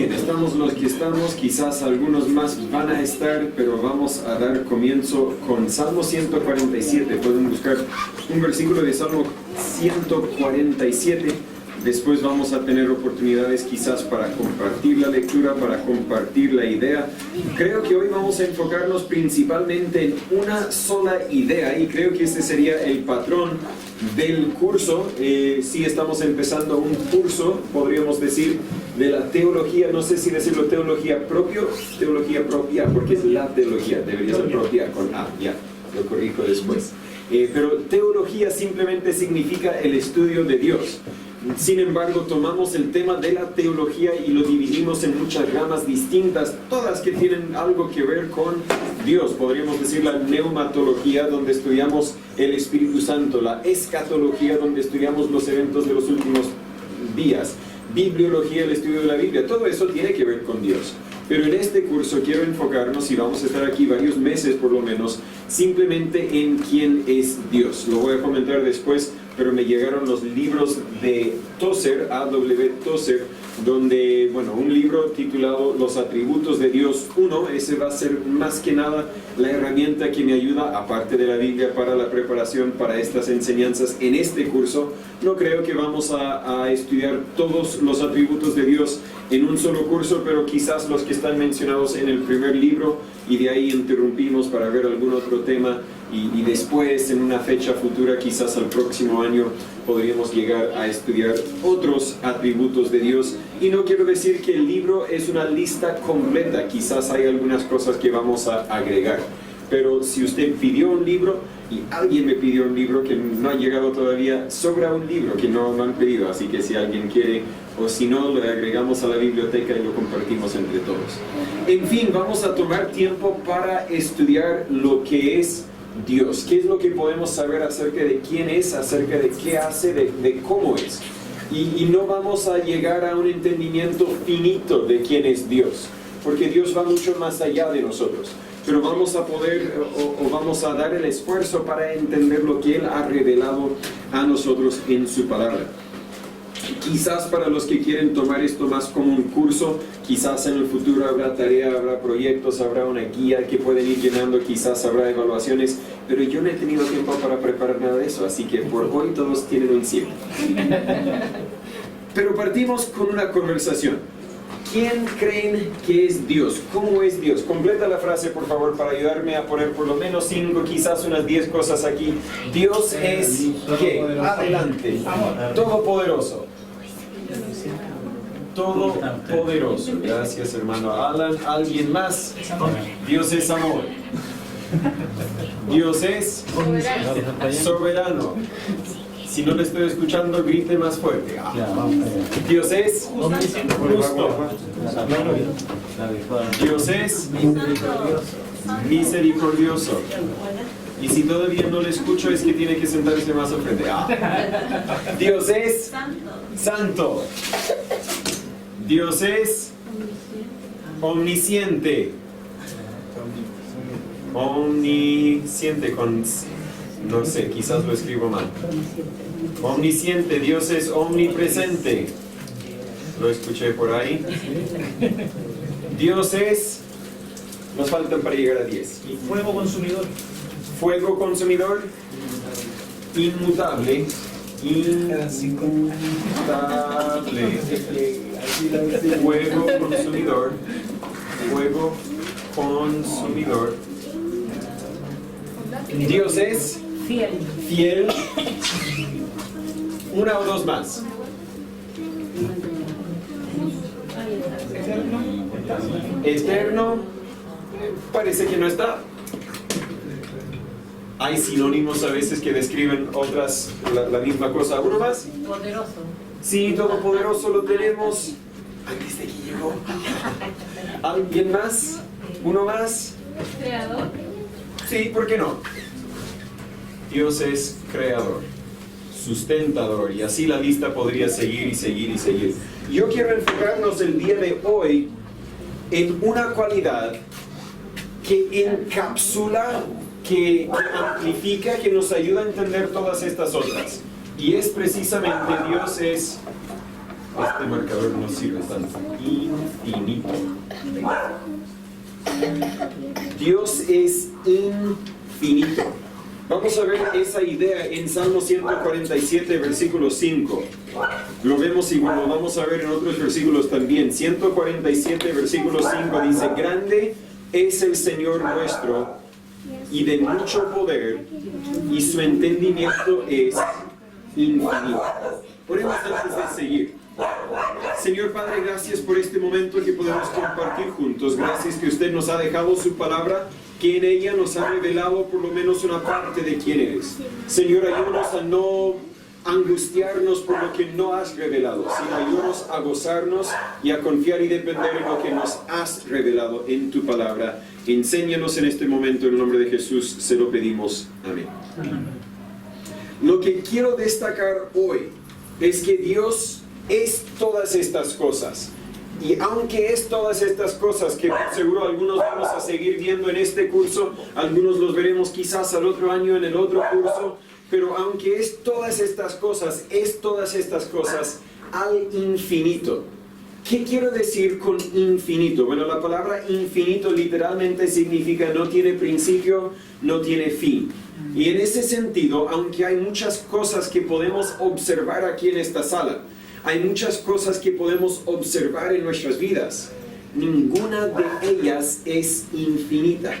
bien, estamos los que estamos, quizás algunos más van a estar, pero vamos a dar comienzo con Salmo 147. Pueden buscar un versículo de Salmo 147. Después vamos a tener oportunidades quizás para compartir la lectura, para compartir la idea. Creo que hoy vamos a enfocarnos principalmente en una sola idea y creo que este sería el patrón del curso. Si estamos empezando un curso, podríamos decir, de la teología, no sé si decirlo teología propia, porque es la teología, debería ser propia con A, ya, lo corrijo después. Pero teología simplemente significa el estudio de Dios. Sin embargo, tomamos el tema de la teología y lo dividimos en muchas ramas distintas, todas que tienen algo que ver con Dios. Podríamos decir la neumatología, donde estudiamos el Espíritu Santo, la escatología, donde estudiamos los eventos de los últimos días, bibliología, el estudio de la Biblia. Todo eso tiene que ver con Dios. Pero en este curso quiero enfocarnos, y vamos a estar aquí varios meses por lo menos, simplemente en quién es Dios. Lo voy a comentar después, pero me llegaron los libros de Tozer, A.W. Tozer, donde, bueno, un libro titulado Los Atributos de Dios 1, ese va a ser más que nada la herramienta que me ayuda, aparte de la Biblia, para la preparación para estas enseñanzas en este curso. No creo que vamos a estudiar todos los atributos de Dios en un solo curso, pero quizás los que están mencionados en el primer libro, y de ahí interrumpimos para ver algún otro tema, y después en una fecha futura, quizás al próximo año, podríamos llegar a estudiar otros atributos de Dios. Y no quiero decir que el libro es una lista completa, quizás hay algunas cosas que vamos a agregar. Pero si usted pidió un libro y alguien me pidió un libro que no ha llegado todavía, sobra un libro que no han pedido, así que si alguien quiere, o si no, lo agregamos a la biblioteca y lo compartimos entre todos. En fin, vamos a tomar tiempo para estudiar lo que es Dios. ¿Qué es lo que podemos saber acerca de quién es, acerca de qué hace, de cómo es? Y no vamos a llegar a un entendimiento finito de quién es Dios, porque Dios va mucho más allá de nosotros. Pero vamos a poder, o vamos a dar el esfuerzo para entender lo que Él ha revelado a nosotros en su palabra. Quizás para los que quieren tomar esto más como un curso, quizás en el futuro habrá tarea, habrá proyectos, habrá una guía que pueden ir llenando, quizás habrá evaluaciones, pero yo no he tenido tiempo para preparar nada de eso, así que por hoy todos tienen un 100. Pero partimos con una conversación. ¿Quién creen que es Dios? ¿Cómo es Dios? Completa la frase, por favor, para ayudarme a poner por lo menos 5, quizás unas 10 cosas aquí. Dios es, ¿qué? Adelante. Todopoderoso. Todopoderoso. Gracias, hermano Alan. ¿Alguien más? Dios es amor. Dios es soberano. Si no le estoy escuchando, grite más fuerte. Dios es justo. Dios es misericordioso. Y si todavía no le escucho, es que tiene que sentarse más al frente. Dios es santo. Dios es omnisciente. Omnisciente con... no sé, quizás lo escribo mal. Omnisciente, Dios es omnipresente. Lo escuché por ahí. Dios es... nos faltan para llegar a 10. Y fuego consumidor. Fuego consumidor. Inmutable. Inmutable. Fuego consumidor. Fuego consumidor. Dios es fiel. Una o dos más. Eterno. Parece que no está. Hay sinónimos a veces que describen otras la misma cosa. ¿Uno más? Poderoso. Sí, todopoderoso lo tenemos. Antes de que llegó. ¿Alguien más? ¿Uno más? Creador. Sí, ¿por qué no? Dios es creador, sustentador, y así la lista podría seguir y seguir y seguir. Yo quiero enfocarnos el día de hoy en una cualidad que encapsula, que amplifica, que nos ayuda a entender todas estas otras. Y es precisamente Dios es Este marcador no sirve tanto. Infinito. Dios es infinito. Vamos a ver esa idea en Salmo 147, versículo 5. Lo vemos y bueno, lo vamos a ver en otros versículos también. 147, versículo 5 dice: grande es el Señor nuestro y de mucho poder, y su entendimiento es infinito. Oremos antes de seguir. Señor Padre, gracias por este momento que podemos compartir juntos. Gracias que usted nos ha dejado su palabra, que en ella nos ha revelado por lo menos una parte de quién eres. Señor, ayúdanos a no angustiarnos por lo que no has revelado, sino ayúdanos a gozarnos y a confiar y depender en lo que nos has revelado en tu palabra. Enséñanos en este momento, en el nombre de Jesús, se lo pedimos. Amén. Lo que quiero destacar hoy es que Dios es todas estas cosas. Y aunque es todas estas cosas que seguro algunos vamos a seguir viendo en este curso, algunos los veremos quizás al otro año en el otro curso, pero aunque es todas estas cosas al infinito. ¿Qué quiero decir con infinito? Bueno, la palabra infinito literalmente significa no tiene principio, no tiene fin. Y en ese sentido, aunque hay muchas cosas que podemos observar aquí en esta sala, hay muchas cosas que podemos observar en nuestras vidas, ninguna de ellas es infinita.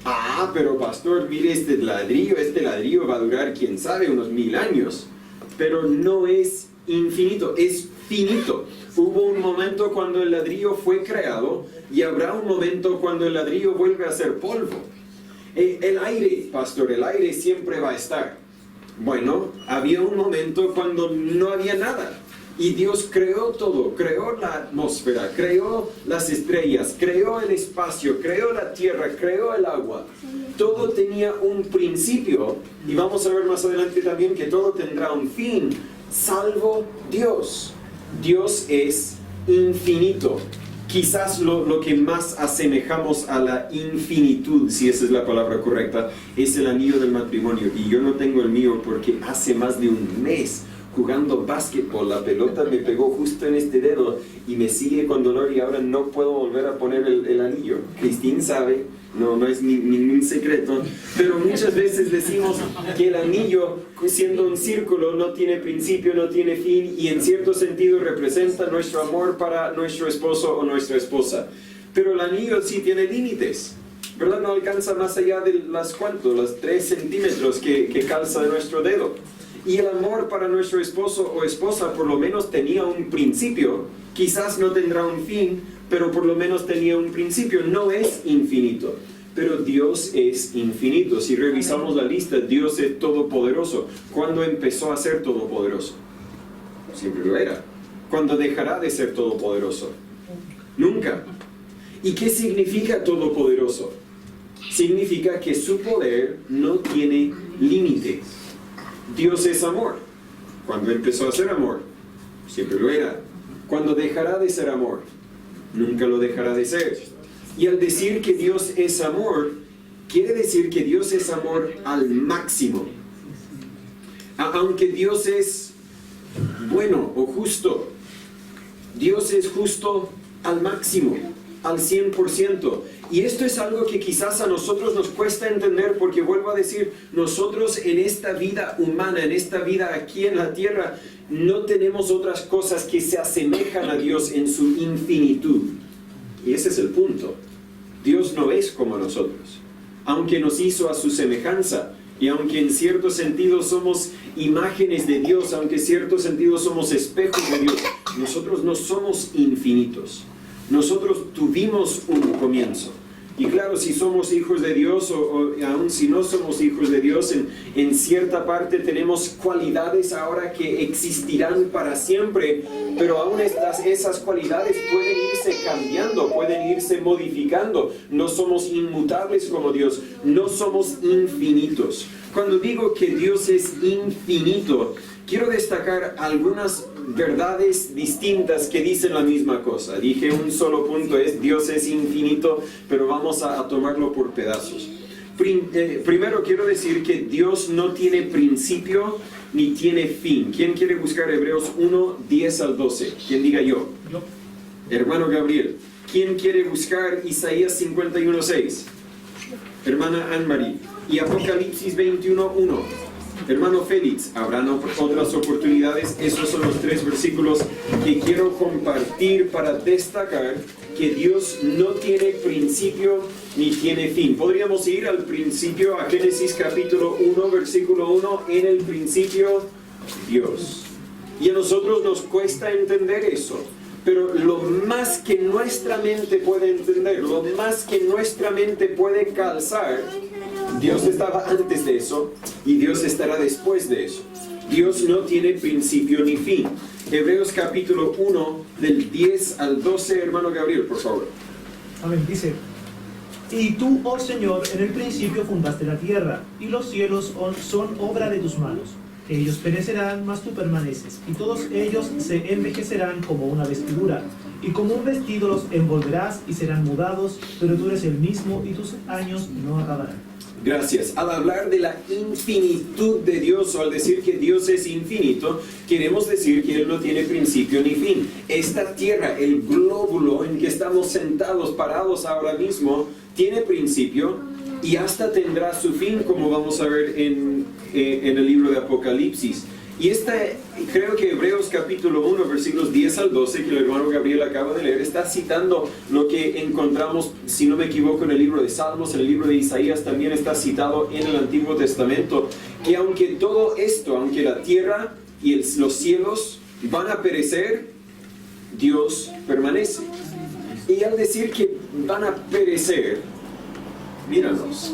Ah, pero pastor, mire este ladrillo va a durar, quién sabe, unos 1000 años. Pero no es infinito, es finito. Hubo un momento cuando el ladrillo fue creado y habrá un momento cuando el ladrillo vuelve a ser polvo. El aire, pastor, el aire siempre va a estar. Bueno, había un momento cuando no había nada. Y Dios creó todo, creó la atmósfera, creó las estrellas, creó el espacio, creó la tierra, creó el agua. Todo tenía un principio, y vamos a ver más adelante también que todo tendrá un fin, salvo Dios. Dios es infinito. Quizás lo que más asemejamos a la infinitud, si esa es la palabra correcta, es el anillo del matrimonio. Y yo no tengo el mío porque hace más de un mes jugando básquetbol, la pelota me pegó justo en este dedo y me sigue con dolor y ahora no puedo volver a poner el anillo. Cristín sabe, no es ningún secreto, pero muchas veces decimos que el anillo, siendo un círculo, no tiene principio, no tiene fin, y en cierto sentido representa nuestro amor para nuestro esposo o nuestra esposa. Pero el anillo sí tiene límites, ¿verdad? No alcanza más allá de las 3 centímetros que calza de nuestro dedo. Y el amor para nuestro esposo o esposa por lo menos tenía un principio. Quizás no tendrá un fin, pero por lo menos tenía un principio. No es infinito, pero Dios es infinito. Si revisamos la lista, Dios es todopoderoso. ¿Cuándo empezó a ser todopoderoso? Siempre lo era. ¿Cuándo dejará de ser todopoderoso? Nunca. ¿Y qué significa todopoderoso? Significa que su poder no tiene límite. Dios es amor. ¿Cuándo empezó a ser amor? Siempre lo era. ¿Cuándo dejará de ser amor? Nunca lo dejará de ser. Y al decir que Dios es amor, quiere decir que Dios es amor al máximo. Aunque Dios es bueno o justo, Dios es justo al máximo, al 100%. Y esto es algo que quizás a nosotros nos cuesta entender, porque vuelvo a decir, nosotros en esta vida humana, en esta vida aquí en la tierra, no tenemos otras cosas que se asemejan a Dios en su infinitud. Y ese es el punto. Dios no es como nosotros. Aunque nos hizo a su semejanza, y aunque en cierto sentido somos imágenes de Dios, aunque en cierto sentido somos espejos de Dios, nosotros no somos infinitos. Nosotros tuvimos un comienzo. Y claro, si somos hijos de Dios o aún si no somos hijos de Dios, en cierta parte tenemos cualidades ahora que existirán para siempre, pero aún esas cualidades pueden irse cambiando, pueden irse modificando. No somos inmutables como Dios, no somos infinitos. Cuando digo que Dios es infinito, quiero destacar algunas verdades distintas que dicen la misma cosa. Dije un solo punto, Dios es infinito, pero vamos a tomarlo por pedazos. Primero quiero decir que Dios no tiene principio ni tiene fin. ¿Quién quiere buscar Hebreos 1, 10 al 12? ¿Quién diga yo? Yo. Hermano Gabriel. ¿Quién quiere buscar Isaías 51, 6? Hermana Anne-Marie. Y Apocalipsis 21, 1. Hermano Félix, ¿habrán otras oportunidades? Esos son los 3 versículos que quiero compartir para destacar que Dios no tiene principio ni tiene fin. Podríamos ir al principio, a Génesis capítulo 1, versículo 1. En el principio, Dios. Y a nosotros nos cuesta entender eso. Pero lo más que nuestra mente puede entender, lo más que nuestra mente puede calzar, Dios estaba antes de eso y Dios estará después de eso. Dios no tiene principio ni fin. Hebreos capítulo 1, del 10 al 12, hermano Gabriel, por favor. Amén. Dice: Y tú, oh Señor, en el principio fundaste la tierra, y los cielos son obra de tus manos. Ellos perecerán, mas tú permaneces, y todos ellos se envejecerán como una vestidura, y como un vestido los envolverás y serán mudados, pero tú eres el mismo y tus años no acabarán. Gracias. Al hablar de la infinitud de Dios, o al decir que Dios es infinito, queremos decir que Él no tiene principio ni fin. Esta tierra, el glóbulo en que estamos sentados, parados ahora mismo, tiene principio y hasta tendrá su fin, como vamos a ver en el libro de Apocalipsis. Y creo que Hebreos capítulo 1, versículos 10 al 12, que el hermano Gabriel acaba de leer, está citando lo que encontramos, si no me equivoco, en el libro de Salmos, en el libro de Isaías, también está citado en el Antiguo Testamento, que aunque todo esto, aunque la tierra y los cielos van a perecer, Dios permanece. Y al decir que van a perecer, míranos,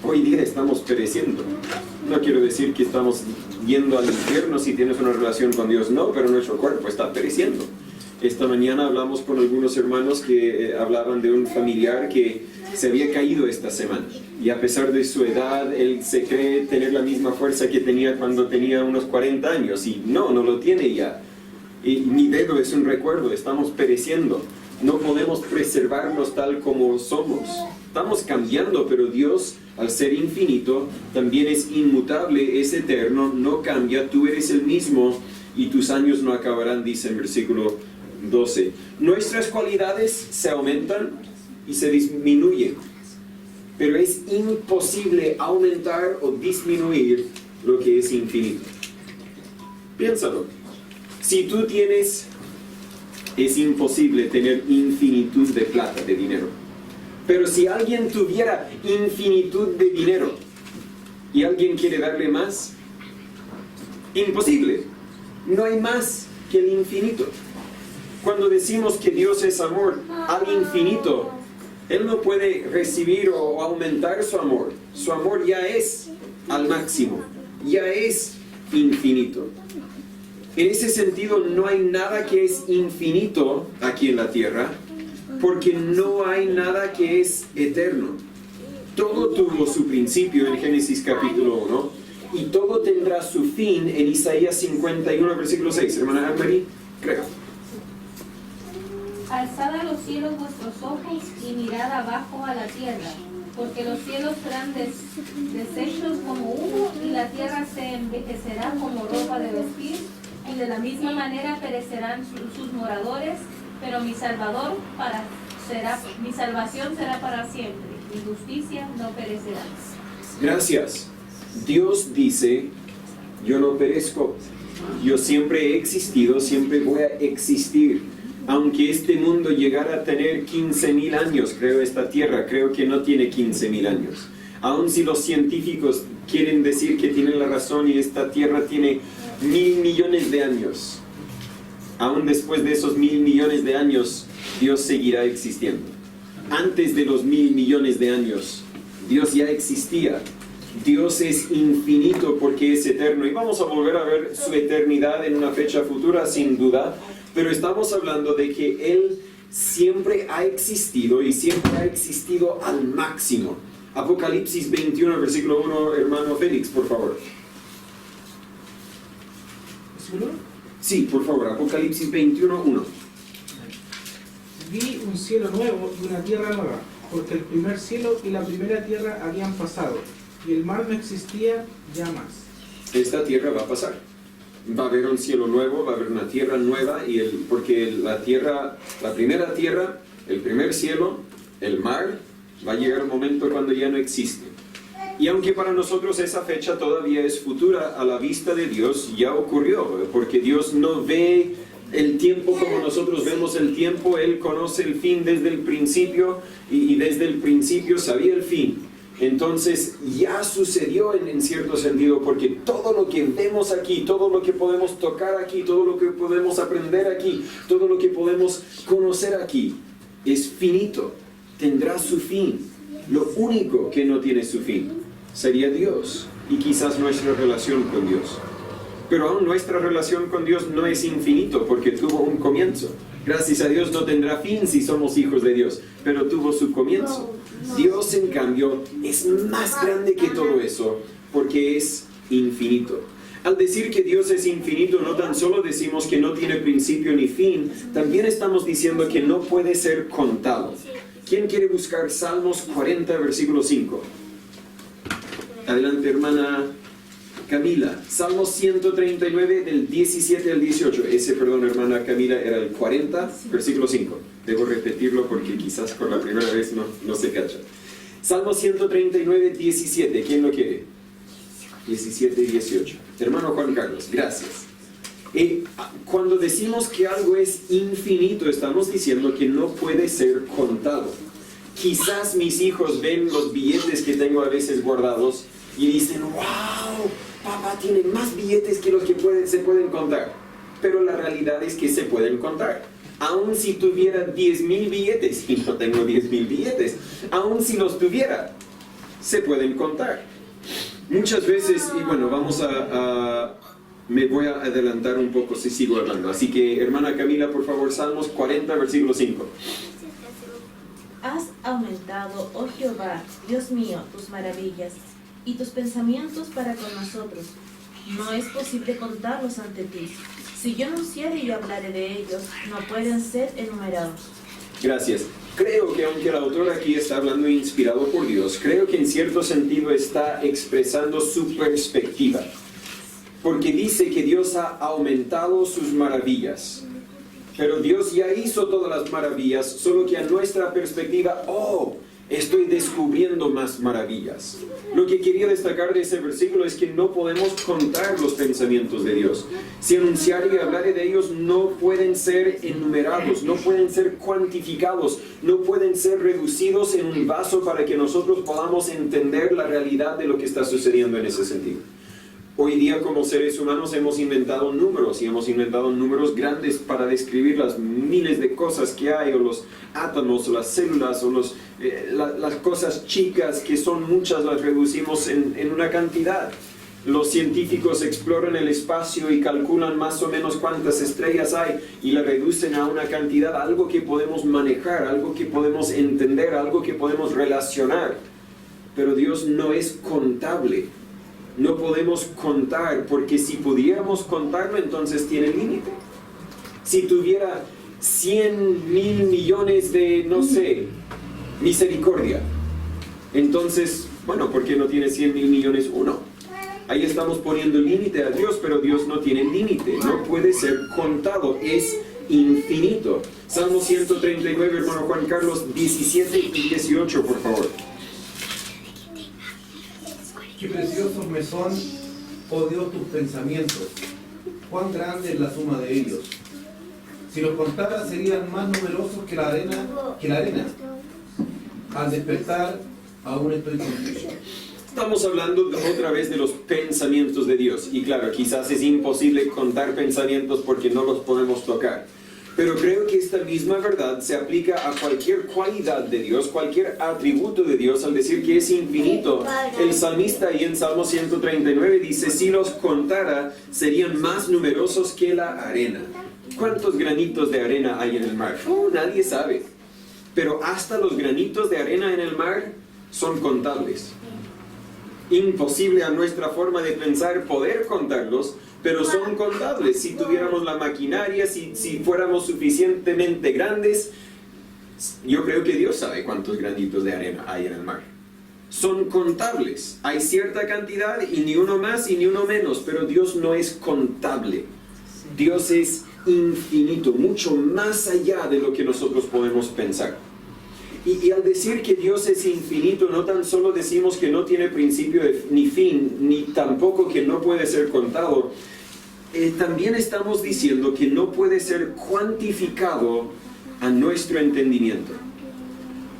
hoy día estamos pereciendo. No quiero decir que estamos yendo al infierno si tienes una relación con Dios, no, pero nuestro cuerpo está pereciendo. Esta mañana hablamos con algunos hermanos que hablaban de un familiar que se había caído esta semana. Y a pesar de su edad, él se cree tener la misma fuerza que tenía cuando tenía unos 40 años. Y no lo tiene ya. Y mi dedo es un recuerdo, estamos pereciendo. No podemos preservarnos tal como somos. Estamos cambiando, pero Dios, al ser infinito, también es inmutable, es eterno, no cambia. Tú eres el mismo y tus años no acabarán, dice en versículo 12. Nuestras cualidades se aumentan y se disminuyen, pero es imposible aumentar o disminuir lo que es infinito. Piénsalo. Si tú tienes... Es imposible tener infinitud de plata, de dinero. Pero si alguien tuviera infinitud de dinero y alguien quiere darle más, imposible. No hay más que el infinito. Cuando decimos que Dios es amor al infinito, Él no puede recibir o aumentar su amor. Su amor ya es al máximo, ya es infinito. En ese sentido, no hay nada que es infinito aquí en la tierra, porque no hay nada que es eterno. Todo tuvo su principio en Génesis capítulo 1, y todo tendrá su fin en Isaías 51, versículo 6. Hermana Anne-Marie, creo. Alzad a los cielos vuestros ojos y mirad abajo a la tierra, porque los cielos serán deshechos como humo y la tierra se envejecerá como ropa de vestir. Y de la misma manera perecerán sus moradores, pero mi salvación será para siempre, mi justicia no perecerá. Gracias. Dios dice, yo no perezco, yo siempre he existido, siempre voy a existir. Aunque este mundo llegara a tener 15,000 años, creo esta tierra, creo que no tiene 15,000 años. Aun si los científicos quieren decir que tienen la razón y esta tierra tiene 1,000 millones de años, aún después de esos 1,000 millones de años, Dios seguirá existiendo. Antes de los 1,000 millones de años, Dios ya existía. Dios es infinito porque es eterno. Y vamos a volver a ver su eternidad en una fecha futura, sin duda. Pero estamos hablando de que Él siempre ha existido y siempre ha existido al máximo. Apocalipsis 21, versículo 1, hermano Félix, por favor. Sí, por favor, Apocalipsis 21, 1. Vi un cielo nuevo y una tierra nueva, porque el primer cielo y la primera tierra habían pasado, y el mar no existía ya más. Esta tierra va a pasar. Va a haber un cielo nuevo, va a haber una tierra nueva, porque la primera tierra, el primer cielo, el mar, va a llegar un momento cuando ya no existe. Y aunque para nosotros esa fecha todavía es futura, a la vista de Dios ya ocurrió, porque Dios no ve el tiempo como nosotros vemos el tiempo. Él conoce el fin desde el principio, y desde el principio sabía el fin. Entonces ya sucedió en cierto sentido, porque todo lo que vemos aquí, todo lo que podemos tocar aquí, todo lo que podemos aprender aquí, todo lo que podemos conocer aquí, es finito, tendrá su fin. Lo único que no tiene su fin sería Dios, y quizás nuestra relación con Dios. Pero aún nuestra relación con Dios no es infinito, porque tuvo un comienzo. Gracias a Dios no tendrá fin si somos hijos de Dios, pero tuvo su comienzo. Dios, en cambio, es más grande que todo eso, porque es infinito. Al decir que Dios es infinito, no tan solo decimos que no tiene principio ni fin, también estamos diciendo que no puede ser contado. ¿Quién quiere buscar Salmos 40, versículo 5? Adelante, hermana Camila. Salmos 139, del 17 al 18. Hermana Camila, era el 40, versículo 5. Debo repetirlo porque quizás por la primera vez no se cacha. Salmos 139, 17. ¿Quién lo quiere? 17 y 18. Hermano Juan Carlos, gracias. Cuando decimos que algo es infinito, estamos diciendo que no puede ser contado. Quizás mis hijos ven los billetes que tengo a veces guardados y dicen, wow, papá tiene más billetes que los que se pueden contar. Pero la realidad es que se pueden contar. Aun si tuviera 10,000 billetes, y no tengo 10,000 billetes, aun si los tuviera, se pueden contar. Muchas veces, y bueno, me voy a adelantar un poco si sigo hablando. Así que, hermana Camila, por favor, Salmos 40, versículo 5. Has aumentado, oh Jehová, Dios mío, tus maravillas y tus pensamientos para con nosotros. No es posible contarlos ante ti. Si yo anunciare y hablaré de ellos, no pueden ser enumerados. Gracias. Creo que aunque el autor aquí está hablando inspirado por Dios, creo que en cierto sentido está expresando su perspectiva. Porque dice que Dios ha aumentado sus maravillas. Pero Dios ya hizo todas las maravillas, solo que a nuestra perspectiva, estoy descubriendo más maravillas. Lo que quería destacar de ese versículo es que no podemos contar los pensamientos de Dios. Si anunciar y hablar de ellos, no pueden ser enumerados, no pueden ser cuantificados, no pueden ser reducidos en un vaso para que nosotros podamos entender la realidad de lo que está sucediendo en ese sentido. Hoy día, como seres humanos, hemos inventado números, y hemos inventado números grandes para describir las miles de cosas que hay, o los átomos, o las células, o las cosas chicas, que son muchas, las reducimos en una cantidad. Los científicos exploran el espacio y calculan más o menos cuántas estrellas hay, y la reducen a una cantidad, algo que podemos manejar, algo que podemos entender, algo que podemos relacionar. Pero Dios no es contable. No podemos contar, porque si pudiéramos contarlo, entonces tiene límite. Si tuviera 100,000 millones de, misericordia, entonces, ¿por qué no tiene 100,000 millones uno? Ahí estamos poniendo límite a Dios, pero Dios no tiene límite, no puede ser contado, es infinito. Salmo 139, hermano Juan Carlos, 17 y 18, por favor. Qué preciosos me son, oh Dios, tus pensamientos. Cuán grande es la suma de ellos. Si los contara, serían más numerosos que la arena. Al despertar, aún estoy contigo. Estamos hablando otra vez de los pensamientos de Dios. Y claro, quizás es imposible contar pensamientos porque no los podemos tocar. Pero creo que esta misma verdad se aplica a cualquier cualidad de Dios, cualquier atributo de Dios, al decir que es infinito. El salmista ahí en Salmo 139 dice, si los contara, serían más numerosos que la arena. ¿Cuántos granitos de arena hay en el mar? Nadie sabe. Pero hasta los granitos de arena en el mar son contables. Imposible a nuestra forma de pensar poder contarlos, pero son contables. Si tuviéramos la maquinaria, si fuéramos suficientemente grandes, Yo creo que Dios sabe cuántos granitos de arena hay en el mar. Son contables. Hay cierta cantidad y ni uno más y ni uno menos, pero Dios no es contable. Dios es infinito, mucho más allá de lo que nosotros podemos pensar. Y al decir que Dios es infinito, no tan solo decimos que no tiene principio ni fin, ni tampoco que no puede ser contado. También estamos diciendo que no puede ser cuantificado a nuestro entendimiento.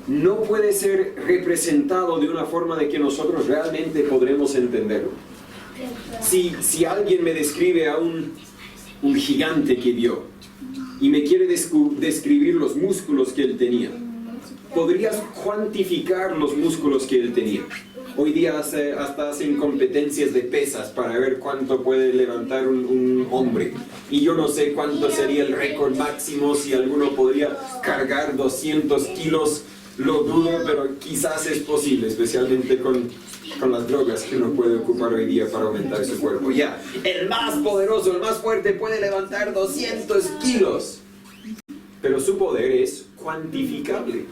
No puede ser representado de una forma de que nosotros realmente podremos entenderlo. Si alguien me describe a un gigante que vio y me quiere describir los músculos que él tenía, podrías cuantificar los músculos que él tenía. Hoy día hasta hacen competencias de pesas para ver cuánto puede levantar un hombre. Y yo no sé cuánto sería el récord máximo, si alguno podría cargar 200 kilos, lo dudo, pero quizás es posible, especialmente con las drogas que uno puede ocupar hoy día para aumentar su cuerpo. Ya, el más poderoso, el más fuerte puede levantar 200 kilos. Pero su poder es cuantificable.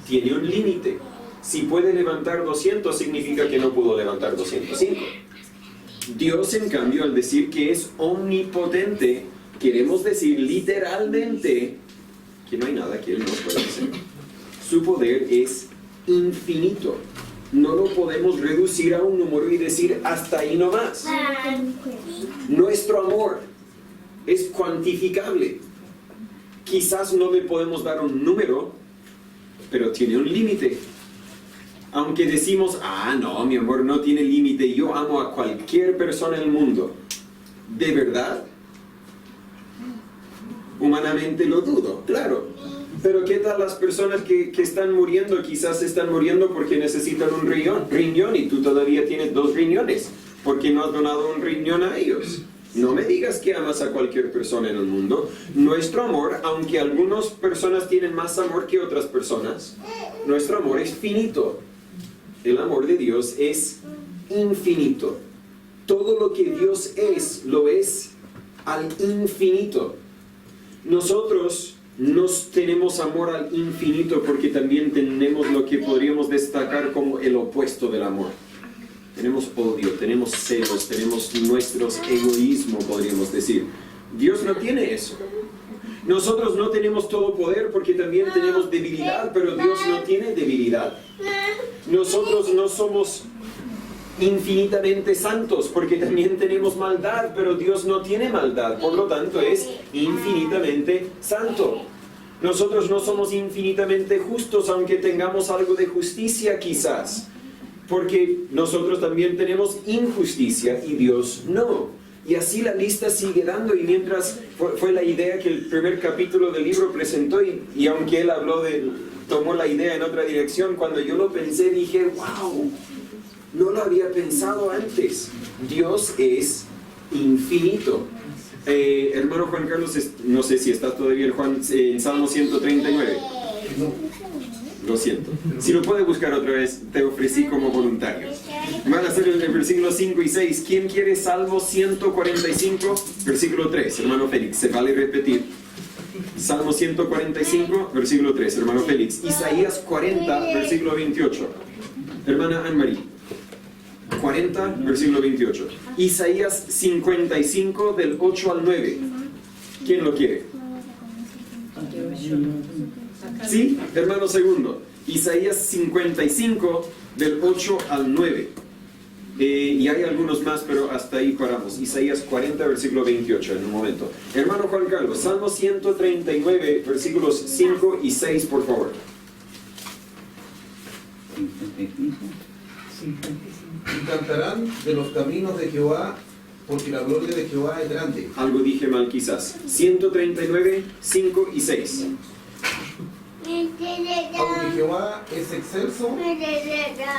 Tiene un límite. Si puede levantar 200, significa que no pudo levantar 205. Dios, en cambio, al decir que es omnipotente, queremos decir literalmente que no hay nada que Él no pueda hacer. Su poder es infinito. No lo podemos reducir a un número y decir hasta ahí no más. Nuestro amor es cuantificable. Quizás no le podemos dar un número, pero tiene un límite. Aunque decimos, no, mi amor no tiene límite, yo amo a cualquier persona en el mundo. ¿De verdad? Humanamente lo dudo, claro. Pero ¿qué tal las personas que están muriendo? Quizás están muriendo porque necesitan un riñón y tú todavía tienes 2 riñones. ¿Por qué no has donado un riñón a ellos? No me digas que amas a cualquier persona en el mundo. Nuestro amor, aunque algunas personas tienen más amor que otras personas, nuestro amor es finito. El amor de Dios es infinito. Todo lo que Dios es, lo es al infinito. Nosotros nos tenemos amor al infinito porque también tenemos lo que podríamos destacar como el opuesto del amor. Tenemos odio, tenemos celos, tenemos nuestros egoísmos, podríamos decir. Dios no tiene eso. Nosotros no tenemos todo poder porque también tenemos debilidad, pero Dios no tiene debilidad. Nosotros no somos infinitamente santos porque también tenemos maldad, pero Dios no tiene maldad, por lo tanto es infinitamente santo. Nosotros no somos infinitamente justos, aunque tengamos algo de justicia quizás, porque nosotros también tenemos injusticia y Dios no. Y así la lista sigue dando, y mientras fue la idea que el primer capítulo del libro presentó, y aunque él tomó la idea en otra dirección, cuando yo lo pensé dije, wow, no lo había pensado antes. Dios es infinito. Hermano Juan Carlos, no sé si está todavía en Salmo 139. Lo siento. Si lo puede buscar otra vez, te ofrecí como voluntario. Van a ser el versículo 5 y 6. ¿Quién quiere Salmo 145, versículo 3? Hermano Félix, se vale repetir. Salmo 145, versículo 3, hermano Félix. Isaías 40, versículo 28. Hermana Anne-Marie. 40, versículo 28. Isaías 55, del 8 al 9. ¿Quién lo quiere? Sí, hermano segundo. Isaías 55, del 8 al 9. Y hay algunos más, pero hasta ahí paramos. Isaías 40, versículo 28, en un momento. Hermano Juan Carlos, Salmo 139, versículos 5 y 6, por favor. Y cantarán de los caminos de Jehová, porque la gloria de Jehová es grande. Algo dije mal quizás. 139, 5 y 6. Aunque Jehová es excelso,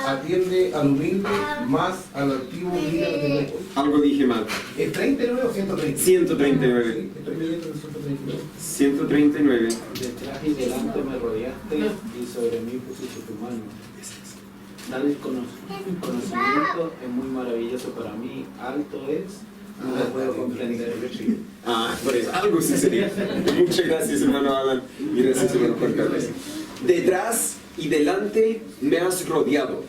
atiende al humilde, más al altivo líder de lejos. Algo dije mal. ¿Es 39 o 139? 139. Sí, estoy leyendo el 139. 139. Detrás y delante me rodeaste y sobre mí pusiste tu mano. Tal conocimiento es muy maravilloso para mí, alto es, no lo puedo comprender. Por eso, algo sí sería. Muchas gracias, hermano Alan, y gracias, hermano Juan Carlos. detrás y delante me has rodeado.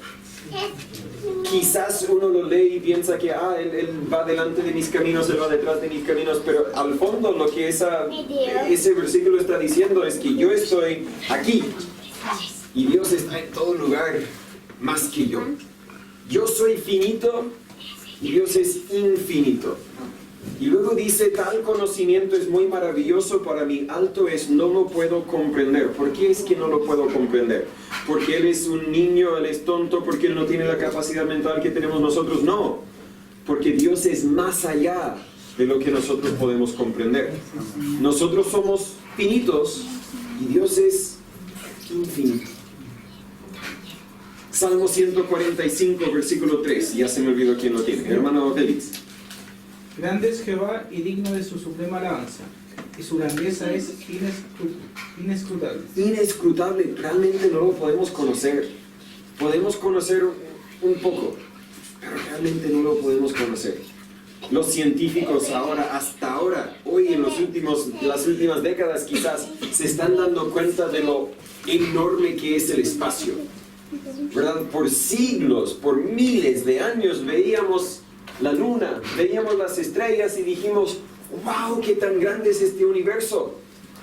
Quizás uno lo lee y piensa que él va delante de mis caminos, él va detrás de mis caminos, pero al fondo lo que ese versículo está diciendo es que yo estoy aquí y Dios está en todo lugar más que yo. Yo soy finito y Dios es infinito. Y luego dice, tal conocimiento es muy maravilloso para mí, alto es, no lo puedo comprender. ¿Por qué es que no lo puedo comprender? ¿Porque él es un niño, él es tonto, porque él no tiene la capacidad mental que tenemos nosotros? No, porque Dios es más allá de lo que nosotros podemos comprender. Nosotros somos finitos y Dios es infinito. Salmo 145, versículo 3, ya se me olvidó quién lo tiene. Hermano Félix. Grande es Jehová y digno de su suprema alabanza, y su grandeza es inescrutable. Inescrutable, realmente no lo podemos conocer. Podemos conocer un poco, pero realmente no lo podemos conocer. Los científicos hasta ahora, hoy en las últimas décadas quizás, se están dando cuenta de lo enorme que es el espacio. ¿Verdad? Por siglos, por miles de años veíamos la luna, veíamos las estrellas y dijimos, wow, qué tan grande es este universo.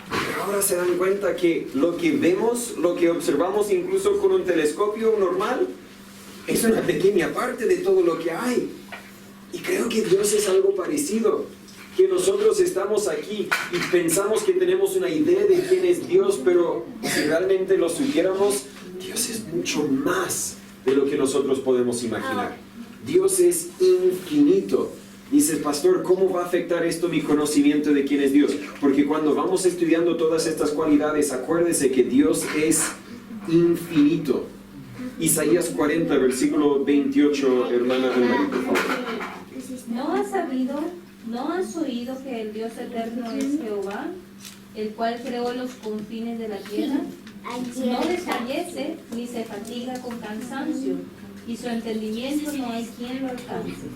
Pero ahora se dan cuenta que lo que vemos, lo que observamos incluso con un telescopio normal, es una pequeña parte de todo lo que hay. Y creo que Dios es algo parecido, que nosotros estamos aquí y pensamos que tenemos una idea de quién es Dios, pero si realmente lo supiéramos, Dios es mucho más de lo que nosotros podemos imaginar. Dios es infinito. Dices, pastor, ¿cómo va a afectar esto mi conocimiento de quién es Dios? Porque cuando vamos estudiando todas estas cualidades, acuérdese que Dios es infinito. Isaías 40, versículo 28, hermana Ana, por favor. ¿No has oído que el Dios eterno es Jehová, el cual creó los confines de la tierra? No desfallece ni se fatiga con cansancio, y su entendimiento no hay quien lo alcance.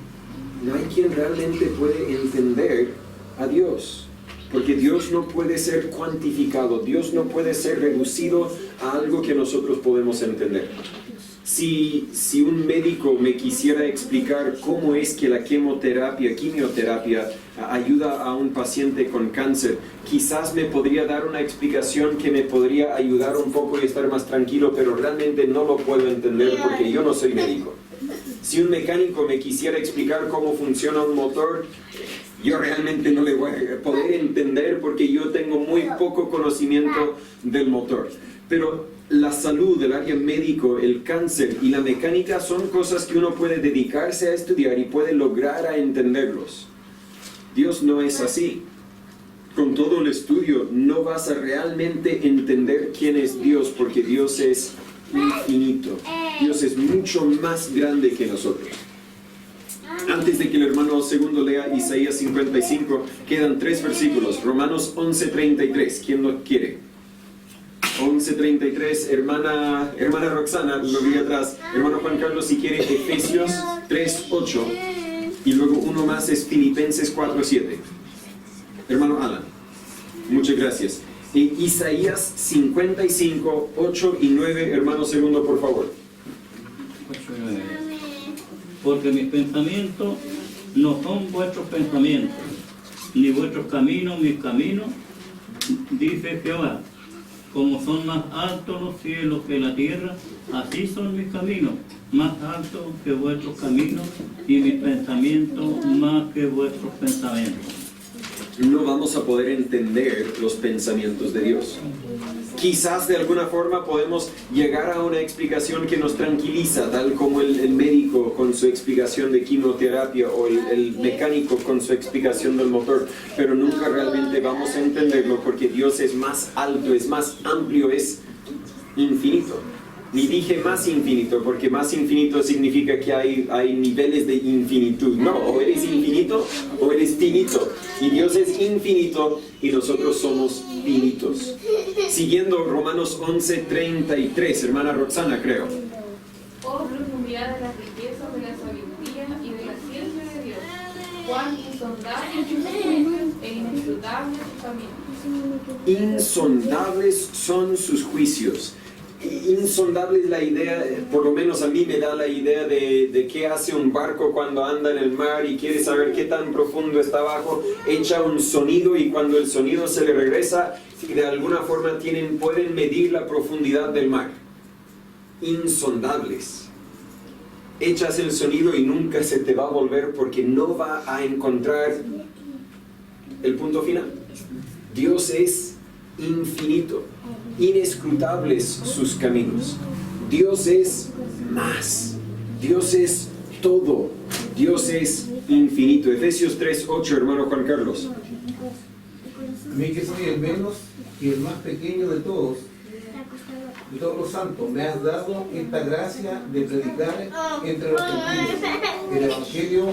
No hay quien realmente puede entender a Dios, porque Dios no puede ser cuantificado, Dios no puede ser reducido a algo que nosotros podemos entender. Si un médico me quisiera explicar cómo es que la quimioterapia ayuda a un paciente con cáncer, quizás me podría dar una explicación que me podría ayudar un poco y estar más tranquilo, pero realmente no lo puedo entender porque yo no soy médico. Si un mecánico me quisiera explicar cómo funciona un motor, yo realmente no le voy a poder entender porque yo tengo muy poco conocimiento del motor. Pero la salud, el área médico, el cáncer y la mecánica son cosas que uno puede dedicarse a estudiar y puede lograr a entenderlos. Dios no es así. Con todo el estudio no vas a realmente entender quién es Dios, porque Dios es infinito. Dios es mucho más grande que nosotros. Antes de que el hermano segundo lea Isaías 55, quedan 3 versículos. Romanos 11:33. ¿Quién lo quiere? 11:33, hermana Roxana, lo vi atrás. Hermano Juan Carlos, si quiere, Efesios 3:8. Y luego uno más es Filipenses 4:7. Hermano Alan, muchas gracias. Y Isaías 55, 8 y 9, hermano segundo, por favor. 8 y 9. Porque mis pensamientos no son vuestros pensamientos, ni vuestros caminos mis caminos, dice Jehová. Como son más altos los cielos que la tierra, así son mis caminos, más altos que vuestros caminos, y mis pensamientos más que vuestros pensamientos. No vamos a poder entender los pensamientos de Dios. Quizás de alguna forma podemos llegar a una explicación que nos tranquiliza, tal como el médico con su explicación de quimioterapia o el mecánico con su explicación del motor, pero nunca realmente vamos a entenderlo porque Dios es más alto, es más amplio, es infinito. Ni dije más infinito, porque más infinito significa que hay niveles de infinitud. No, o eres infinito o eres finito. Y Dios es infinito y nosotros somos finitos. Siguiendo Romanos 11:33, hermana Roxana, creo. Oh, profundidad de las riquezas, de la sabiduría y de la ciencia de Dios. Cuán insondables sus juicios e inescrutables sus caminos. Insondables son sus juicios. Insondable es la idea, por lo menos a mí me da la idea de qué hace un barco cuando anda en el mar y quiere saber qué tan profundo está abajo. Echa un sonido y cuando el sonido se le regresa, de alguna forma pueden medir la profundidad del mar. Insondables. Echas el sonido y nunca se te va a volver porque no va a encontrar el punto final. Dios es infinito, inescrutables sus caminos. Dios es más, Dios es todo, Dios es infinito. Efesios 3:8, hermano Juan Carlos. A mí que soy el menos y el más pequeño de todos los santos, me has dado esta gracia de predicar entre los gentiles el evangelio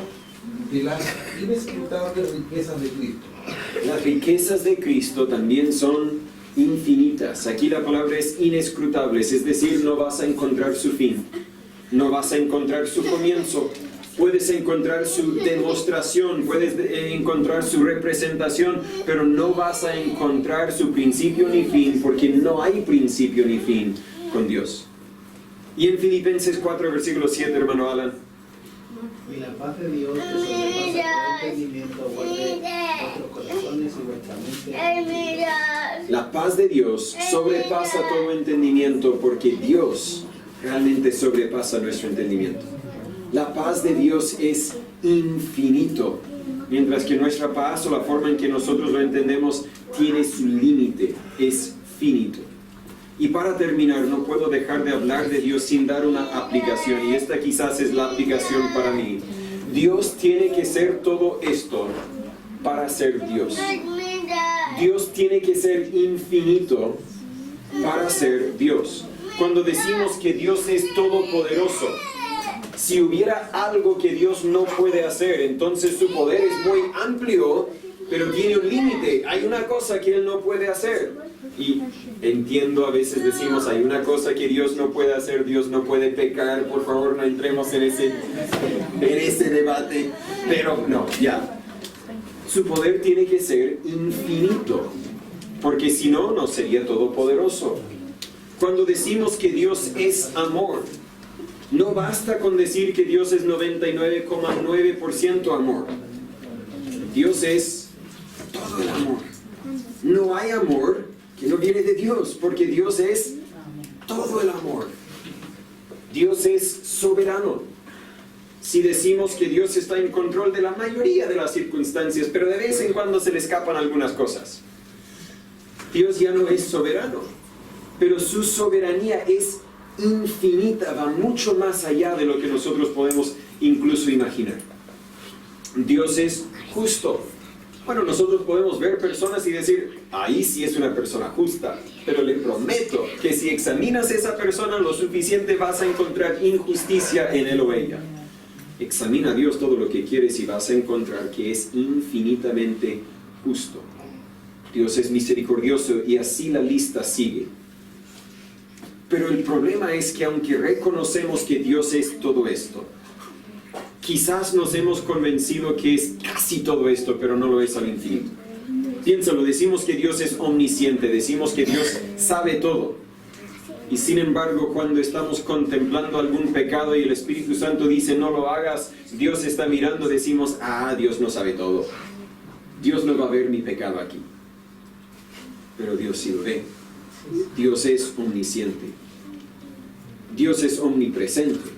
de las inescrutables riquezas de Cristo. Las riquezas de Cristo también son infinitas. Aquí la palabra es inescrutables, es decir, no vas a encontrar su fin, no vas a encontrar su comienzo. Puedes encontrar su demostración, puedes encontrar su representación, pero no vas a encontrar su principio ni fin, porque no hay principio ni fin con Dios. Y en Filipenses 4, versículo 7, hermano Alan. Y la paz de Dios que sobrepasa todo entendimiento guarde vuestros corazones y vuestra mente. La paz de Dios sobrepasa todo entendimiento, porque Dios realmente sobrepasa nuestro entendimiento. La paz de Dios es infinito, mientras que nuestra paz o la forma en que nosotros lo entendemos tiene su límite, es finito. Y para terminar, no puedo dejar de hablar de Dios sin dar una aplicación, y esta quizás es la aplicación para mí. Dios tiene que ser todo esto para ser Dios. Dios tiene que ser infinito para ser Dios. Cuando decimos que Dios es todopoderoso, si hubiera algo que Dios no puede hacer, entonces su poder es muy amplio, pero tiene un límite. Hay una cosa que Él no puede hacer. Y entiendo, a veces decimos, hay una cosa que Dios no puede hacer, Dios no puede pecar, por favor no entremos en ese debate, pero no, ya. Su poder tiene que ser infinito, porque si no, no sería todopoderoso. Cuando decimos que Dios es amor, no basta con decir que Dios es 99,9% amor. Dios es todo el amor. No hay amor que no viene de Dios, porque Dios es todo el amor. Dios es soberano. Si decimos que Dios está en control de la mayoría de las circunstancias, pero de vez en cuando se le escapan algunas cosas, Dios ya no es soberano, pero su soberanía es infinita, va mucho más allá de lo que nosotros podemos incluso imaginar. Dios es justo. Bueno, nosotros podemos ver personas y decir, ahí sí es una persona justa, pero le prometo que si examinas a esa persona lo suficiente vas a encontrar injusticia en él o ella. Examina a Dios todo lo que quieres y vas a encontrar que es infinitamente justo. Dios es misericordioso y así la lista sigue. Pero el problema es que aunque reconocemos que Dios es todo esto, quizás nos hemos convencido que es casi todo esto, pero no lo es al infinito. Piénsalo, decimos que Dios es omnisciente, decimos que Dios sabe todo. Y sin embargo, cuando estamos contemplando algún pecado y el Espíritu Santo dice no lo hagas, Dios está mirando, decimos, Dios no sabe todo. Dios no va a ver mi pecado aquí. Pero Dios sí lo ve. Dios es omnisciente. Dios es omnipresente.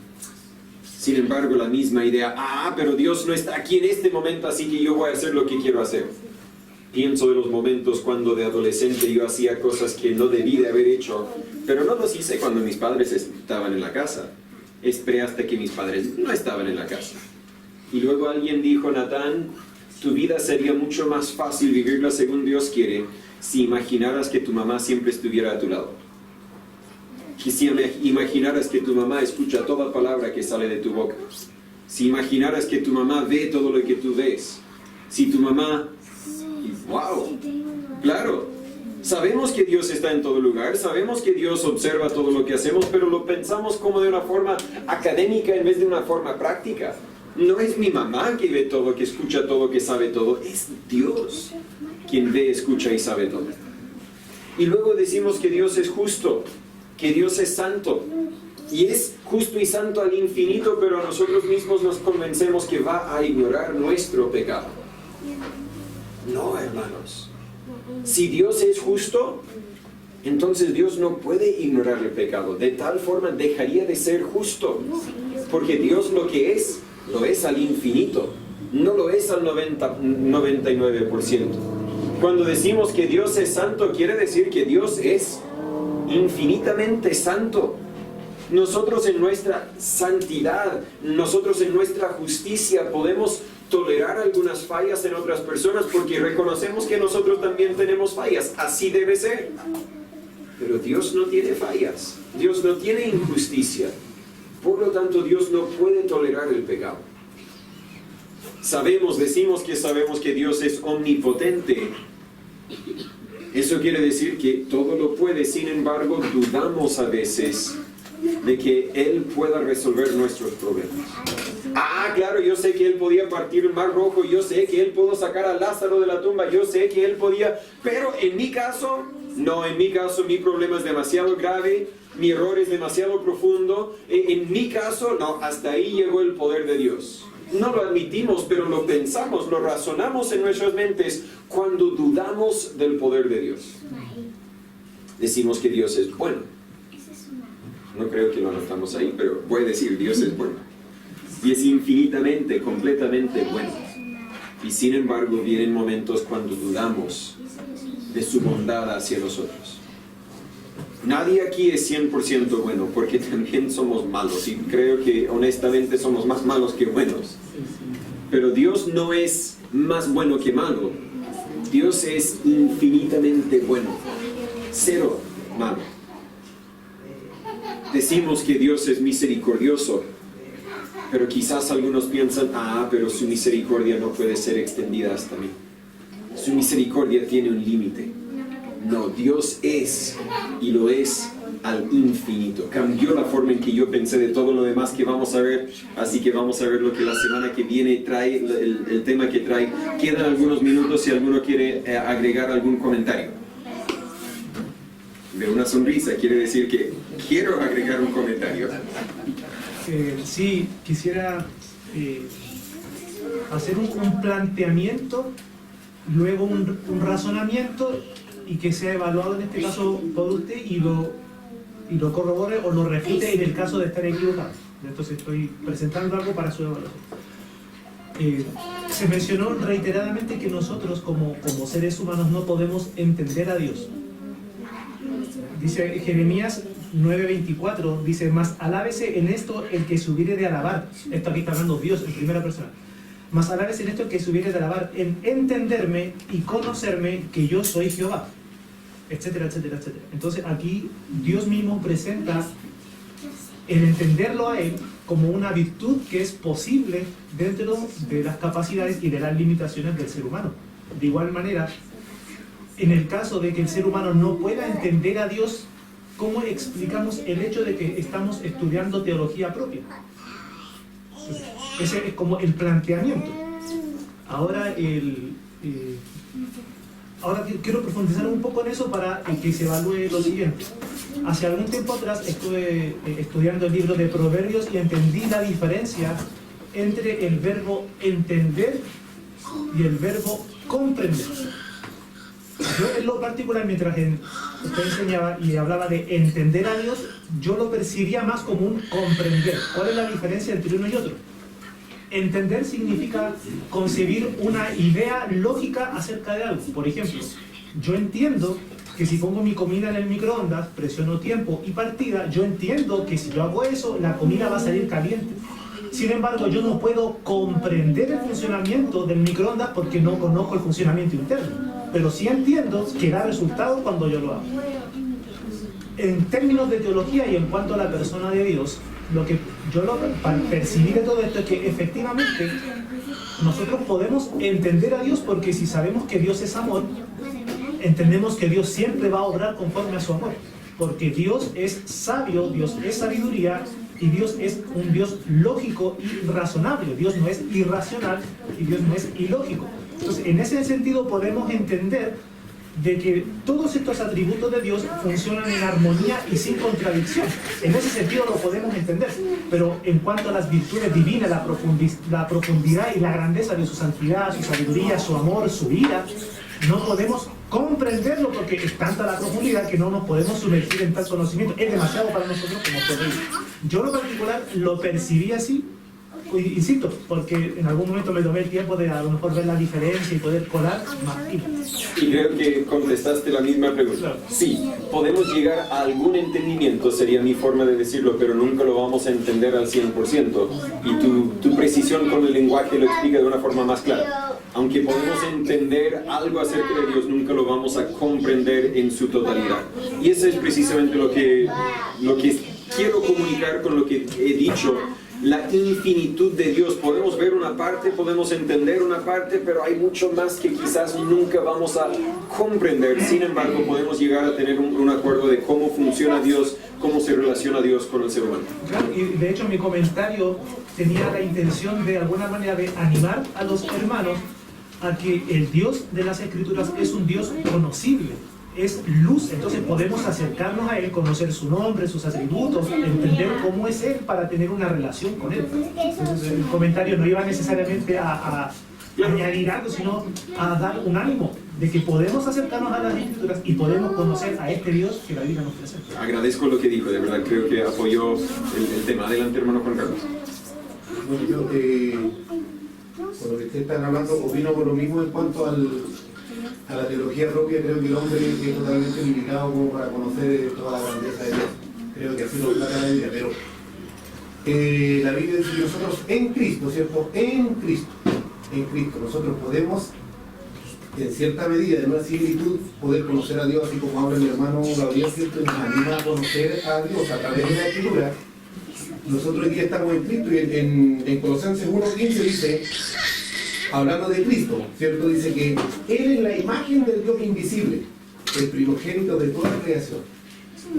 Sin embargo, la misma idea, pero Dios no está aquí en este momento, así que yo voy a hacer lo que quiero hacer. Pienso de los momentos cuando de adolescente yo hacía cosas que no debí de haber hecho, pero no los hice cuando mis padres estaban en la casa. Esperé hasta que mis padres no estaban en la casa. Y luego alguien dijo, Natán, tu vida sería mucho más fácil vivirla según Dios quiere si imaginaras que tu mamá siempre estuviera a tu lado. Y si imaginaras que tu mamá escucha toda palabra que sale de tu boca. Si imaginaras que tu mamá ve todo lo que tú ves. Si tu mamá... ¡Wow! Claro, sabemos que Dios está en todo lugar, sabemos que Dios observa todo lo que hacemos, pero lo pensamos como de una forma académica en vez de una forma práctica. No es mi mamá que ve todo, que escucha todo, que sabe todo, es Dios quien ve, escucha y sabe todo. Y luego decimos que Dios es justo, que Dios es santo. Y es justo y santo al infinito, pero a nosotros mismos nos convencemos que va a ignorar nuestro pecado. No, hermanos. Si Dios es justo, entonces Dios no puede ignorar el pecado. De tal forma dejaría de ser justo. Porque Dios lo que es, lo es al infinito. No lo es al 99%. Cuando decimos que Dios es santo, quiere decir que Dios es infinitamente santo. Nosotros en nuestra santidad, nosotros en nuestra justicia podemos tolerar algunas fallas en otras personas porque reconocemos que nosotros también tenemos fallas. Así debe ser. Pero Dios no tiene fallas. Dios no tiene injusticia. Por lo tanto, Dios no puede tolerar el pecado. Decimos que Dios es omnipotente. Eso quiere decir que todo lo puede. Sin embargo, dudamos a veces de que Él pueda resolver nuestros problemas. Claro, yo sé que Él podía partir el mar rojo, yo sé que Él pudo sacar a Lázaro de la tumba, yo sé que Él podía, pero en mi caso, no, en mi caso mi problema es demasiado grave, mi error es demasiado profundo, en mi caso, no, hasta ahí llegó el poder de Dios. No lo admitimos, pero lo pensamos, lo razonamos en nuestras mentes cuando dudamos del poder de Dios. Decimos que Dios es bueno. No creo que lo anotamos ahí, pero voy a decir, Dios es bueno. Y es infinitamente, completamente bueno. Y sin embargo, vienen momentos cuando dudamos de su bondad hacia nosotros. Nadie aquí es 100% bueno, porque también somos malos. Y creo que honestamente somos más malos que buenos. Pero Dios no es más bueno que malo. Dios es infinitamente bueno. Cero malo. Decimos que Dios es misericordioso, pero quizás algunos piensan, pero su misericordia no puede ser extendida hasta mí. Su misericordia tiene un límite. No, Dios es, y lo es al infinito. Cambió la forma en que yo pensé de todo lo demás que vamos a ver, así que vamos a ver lo que la semana que viene trae, el tema que trae. Quedan algunos minutos si alguno quiere agregar algún comentario. De una sonrisa quiere decir que quiero agregar un comentario. Sí, quisiera hacer un planteamiento, luego un razonamiento y que sea evaluado en este caso por usted y lo corrobore o lo refute en el caso de estar equivocado. Entonces estoy presentando algo para su evaluación. Se mencionó reiteradamente que nosotros como seres humanos no podemos entender a Dios. Dice Jeremías 9:24, dice, mas alábese en esto el que se hubiere de alabar. Esto aquí está hablando Dios en primera persona. Mas alábese en esto el que se hubiere de alabar, en entenderme y conocerme que yo soy Jehová, etcétera, etcétera, etcétera. Entonces aquí Dios mismo presenta el entenderlo a Él como una virtud que es posible dentro de las capacidades y de las limitaciones del ser humano. De igual manera, en el caso de que el ser humano no pueda entender a Dios, ¿cómo explicamos el hecho de que estamos estudiando teología propia? Ese es como el planteamiento. Ahora quiero profundizar un poco en eso para que se evalúe lo siguiente. Hace algún tiempo atrás estuve estudiando el libro de Proverbios y entendí la diferencia entre el verbo entender y el verbo comprender. Yo en lo particular, mientras usted enseñaba y hablaba de entender a Dios, yo lo percibía más como un comprender. ¿Cuál es la diferencia entre uno y otro? Entender significa concebir una idea lógica acerca de algo. Por ejemplo, yo entiendo que si pongo mi comida en el microondas, presiono tiempo y partida, yo entiendo que si yo hago eso, la comida va a salir caliente. Sin embargo, yo no puedo comprender el funcionamiento del microondas porque no conozco el funcionamiento interno. Pero sí entiendo que da resultado cuando yo lo hago. En términos de teología y en cuanto a la persona de Dios, lo que yo percibí de todo esto es que efectivamente nosotros podemos entender a Dios porque si sabemos que Dios es amor, entendemos que Dios siempre va a obrar conforme a su amor. Porque Dios es sabio, Dios es sabiduría y Dios es un Dios lógico y razonable. Dios no es irracional y Dios no es ilógico. Entonces, en ese sentido podemos entender de que todos estos atributos de Dios funcionan en armonía y sin contradicción. En ese sentido lo podemos entender, pero en cuanto a las virtudes divinas, la profundidad y la grandeza de su santidad, su sabiduría, su amor, su ira, no podemos comprenderlo porque es tanta la profundidad que no nos podemos sumergir en tal conocimiento. Es demasiado para nosotros como poder. Yo en lo particular lo percibí así, insisto, porque en algún momento me tomé el tiempo de a lo mejor ver la diferencia y poder colar más. Y creo que contestaste la misma pregunta. Claro. Sí, podemos llegar a algún entendimiento, sería mi forma de decirlo, pero nunca lo vamos a entender al 100%. Y tu precisión con el lenguaje lo explica de una forma más clara. Aunque podemos entender algo acerca de Dios, nunca lo vamos a comprender en su totalidad. Y eso es precisamente lo que quiero comunicar con lo que he dicho. La infinitud de Dios. Podemos ver una parte, podemos entender una parte, pero hay mucho más que quizás nunca vamos a comprender. Sin embargo, podemos llegar a tener un acuerdo de cómo funciona Dios, cómo se relaciona Dios con el ser humano. Claro, y de hecho mi comentario tenía la intención de alguna manera de animar a los hermanos a que el Dios de las Escrituras es un Dios conocible. Es luz, entonces podemos acercarnos a Él, conocer su nombre, sus atributos, entender cómo es Él para tener una relación con Él. Entonces el comentario no iba necesariamente a añadir algo, sino a dar un ánimo de que podemos acercarnos a las Escrituras y podemos conocer a este Dios que la Biblia nos presenta. Agradezco lo que dijo, de verdad creo que apoyó el tema. Adelante, hermano Juan Carlos. Bueno, yo, por lo que ustedes están hablando, opino por lo mismo en cuanto a la teología propia. Creo que el hombre es totalmente limitado como para conocer toda la grandeza de Dios. Creo que así lo trata la Biblia, pero la Biblia dice que nosotros en Cristo, ¿cierto? En Cristo, nosotros podemos, en cierta medida, en una similitud, poder conocer a Dios, así como habla mi hermano Gabriel, ¿cierto? Nos anima a conocer a Dios a través de la Escritura. Nosotros hoy día estamos en Cristo y en Colosenses 1:15 dice, hablando de Cristo, ¿cierto? Dice que Él es la imagen del Dios invisible, el primogénito de toda la creación.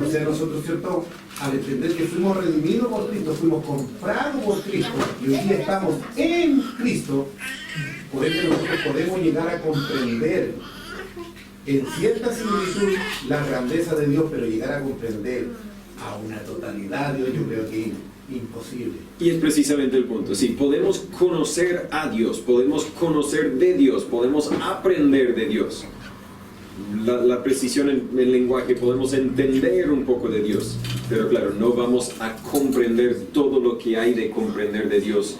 O sea, nosotros, ¿cierto? Al entender que fuimos redimidos por Cristo, fuimos comprados por Cristo y hoy día estamos en Cristo, por ende nosotros podemos llegar a comprender en cierta similitud la grandeza de Dios, pero llegar a comprender a una totalidad de Dios, yo creo que imposible. Y es precisamente el punto. Sí, podemos conocer a Dios, podemos conocer de Dios, podemos aprender de Dios. La precisión en el lenguaje, podemos entender un poco de Dios, pero claro, no vamos a comprender todo lo que hay de comprender de Dios.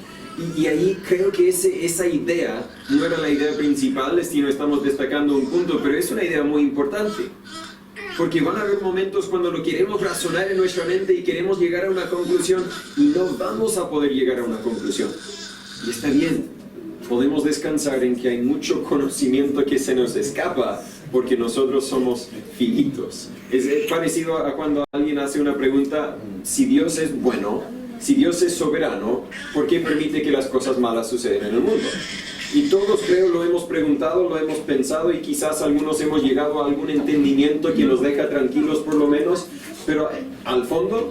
Y ahí creo que esa idea no era la idea principal, sino estamos destacando un punto, pero es una idea muy importante. Porque van a haber momentos cuando lo queremos razonar en nuestra mente y queremos llegar a una conclusión y no vamos a poder llegar a una conclusión. Y está bien, podemos descansar en que hay mucho conocimiento que se nos escapa porque nosotros somos finitos. Es parecido a cuando alguien hace una pregunta, si Dios es bueno, si Dios es soberano, ¿por qué permite que las cosas malas sucedan en el mundo? Y todos creo lo hemos preguntado, lo hemos pensado y quizás algunos hemos llegado a algún entendimiento que nos deja tranquilos por lo menos, pero al fondo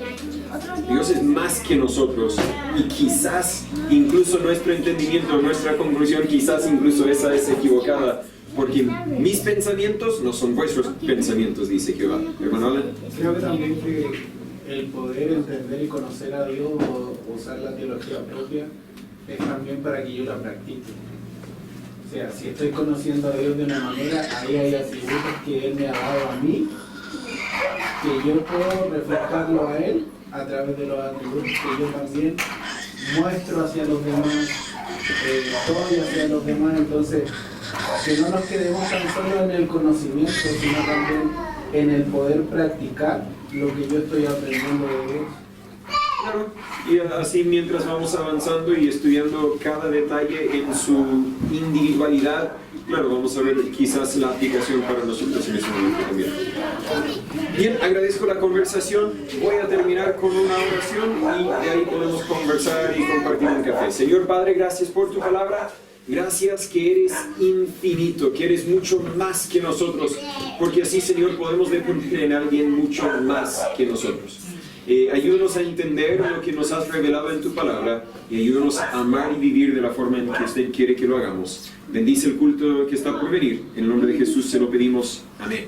Dios es más que nosotros y quizás incluso nuestro entendimiento, nuestra conclusión, quizás incluso esa es equivocada, porque mis pensamientos no son vuestros pensamientos, dice Jehová. Hermano Alan. Creo que también que el poder entender y conocer a Dios o usar la teología propia es también para que yo la practique. O sea, si estoy conociendo a Dios de una manera, ahí hay atributos que Él me ha dado a mí, que yo puedo reflejarlo a Él a través de los atributos que yo también muestro hacia los demás, doy hacia los demás. Entonces, que no nos quedemos tan solo en el conocimiento, sino también en el poder practicar lo que yo estoy aprendiendo de Dios. Claro, y así mientras vamos avanzando y estudiando cada detalle en su individualidad, claro, vamos a ver quizás la aplicación para nosotros en ese momento también. Bien, agradezco la conversación, voy a terminar con una oración y de ahí podemos conversar y compartir un café. Señor Padre, gracias por tu palabra. Gracias que eres infinito, que eres mucho más que nosotros, porque así, Señor, podemos depender en alguien mucho más que nosotros. Ayúdanos a entender lo que nos has revelado en tu palabra y ayúdanos a amar y vivir de la forma en que usted quiere que lo hagamos. Bendice el culto que está por venir. En el nombre de Jesús se lo pedimos. Amén.